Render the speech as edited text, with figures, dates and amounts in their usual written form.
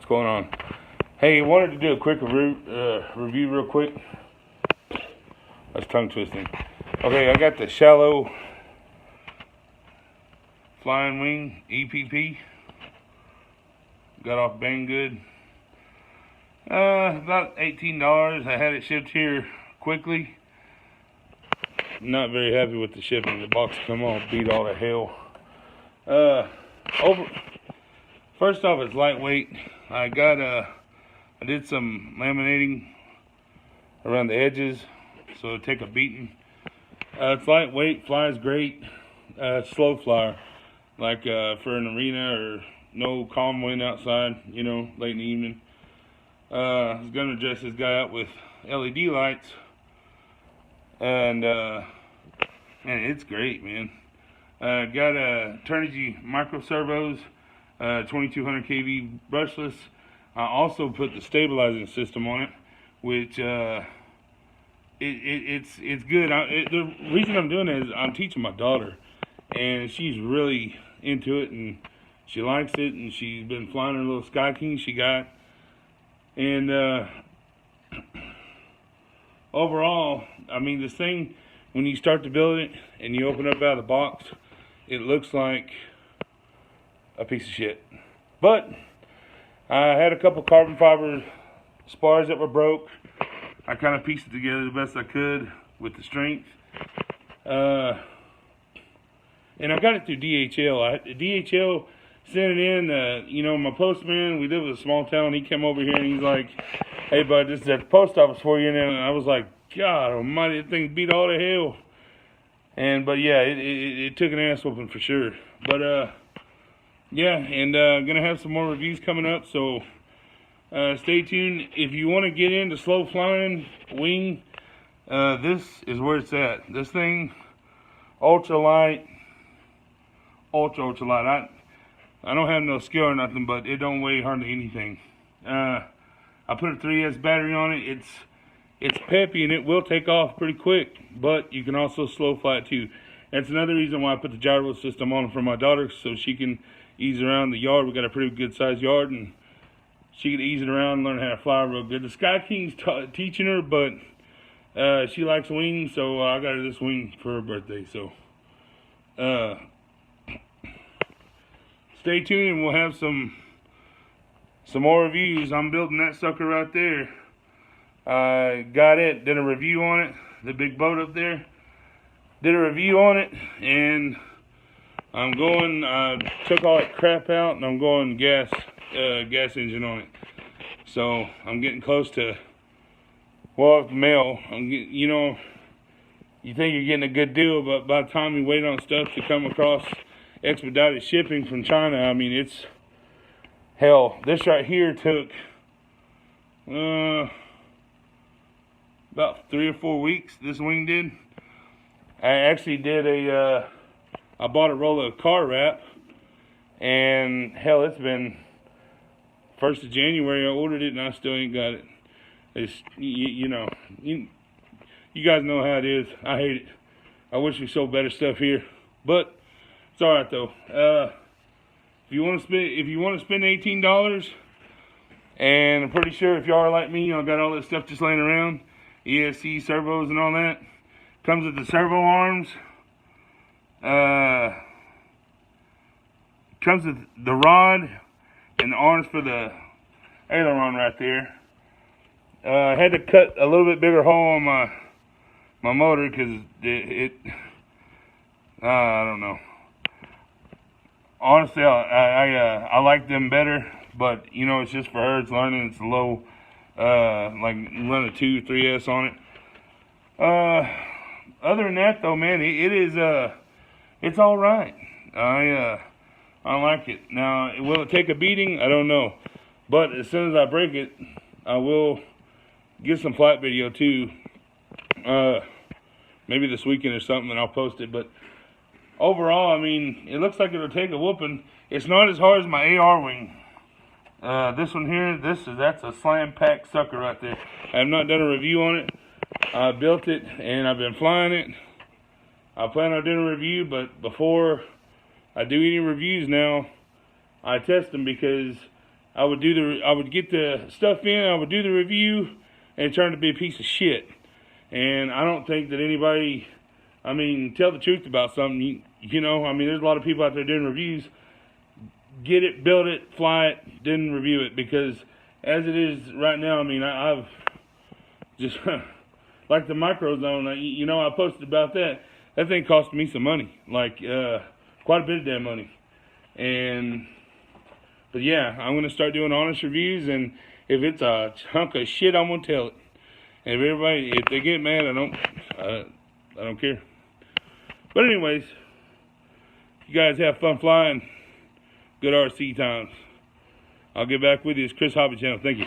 What's going on? Hey, wanted to do a quick review real quick. That's tongue twisting. Okay, I got the Shallow Flying Wing EPP. Got off Banggood. About $18. I had it shipped here quickly. Not very happy with the shipping. The box come all beat all to hell. First off, it's lightweight. I did some laminating around the edges, so it'll take a beating. It's lightweight, flies great. Slow flyer, like for an arena or no calm wind outside, late in the evening. I was gonna dress this guy out with LED lights, and man, it's great, man. Got a Turnigy micro servos, 2200 kV brushless. I also put the stabilizing system on it, which it's good. The reason I'm doing it is I'm teaching my daughter, and she's really into it, and she likes it, and she's been flying her little Sky King she got. And overall, I mean, this thing, when you start to build it and you open it up out of the box, it looks like a piece of shit. But I had a couple carbon fiber spars that were broke. I kind of pieced it together the best I could with the strength. And I got it through DHL. DHL sent it in. My postman, we live in a small town. He came over here and he's like, "Hey, bud, this is at the post office for you." And I was like, God almighty, that thing beat all to hell. But yeah, it took an ass whooping for sure. But yeah, and gonna have some more reviews coming up, so stay tuned. If you want to get into slow flying wing, this is where it's at. This thing, ultra light. I don't have no skill or nothing, but it don't weigh hardly anything. I put a 3S battery on it. It's peppy and it will take off pretty quick, but you can also slow fly it too. That's another reason why I put the gyro system on for my daughter, so she can ease around the yard. We got a pretty good sized yard, and she can ease it around and learn how to fly real good. The Sky King's teaching her, but she likes wings, so I got her this wing for her birthday. So stay tuned and we'll have some more reviews. I'm building that sucker right there. I got it, did a review on it, the big boat up there. Did a review on it, and I'm going, took all that crap out, and I'm going gas engine on it. So I'm getting close to, well, mail. You think you're getting a good deal, but by the time you wait on stuff to come across expedited shipping from China, I mean, it's hell. This right here took about 3 or 4 weeks. This wing did. I actually did I bought a roll of car wrap, and hell, it's been 1st of January I ordered it, and I still ain't got it. It's, you guys know how it is. I hate it. I wish we sold better stuff here, but it's all right though. If you want to spend $18, and I'm pretty sure if y'all are like me, y'all got all this stuff just laying around, ESC servos and all that. Comes with the servo arms. Comes with the rod and the arms for the aileron right there. I had to cut a little bit bigger hole on my motor because I don't know. Honestly, I like them better, but it's just for her. It's learning. It's low, like run a 2, 3S on it. Other than that, though, man, it's all right. I like it. Now, will it take a beating? I don't know, but as soon as I break it, I will get some flight video too. Maybe this weekend or something, and I'll post it. But overall, I mean, it looks like it'll take a whooping. It's not as hard as my AR wing. This one here, that's a slam pack sucker right there. I have not done a review on it. I built it and I've been flying it. I plan on doing a review, but before I do any reviews now, I test them because I would get the stuff in, I would do the review, and it turned to be a piece of shit. And I don't think that anybody, I mean, tell the truth about something. You know, I mean, there's a lot of people out there doing reviews. Get it, build it, fly it, then review it. Because as it is right now, I mean, I've just, like the microzone, you know, I posted about that. That thing cost me some money, like quite a bit of damn money. But yeah, I'm gonna start doing honest reviews, and if it's a hunk of shit, I'm gonna tell it. And if they get mad, I don't care. But anyways, you guys have fun flying. Good RC times. I'll get back with you. It's Chris Hobby Channel. Thank you.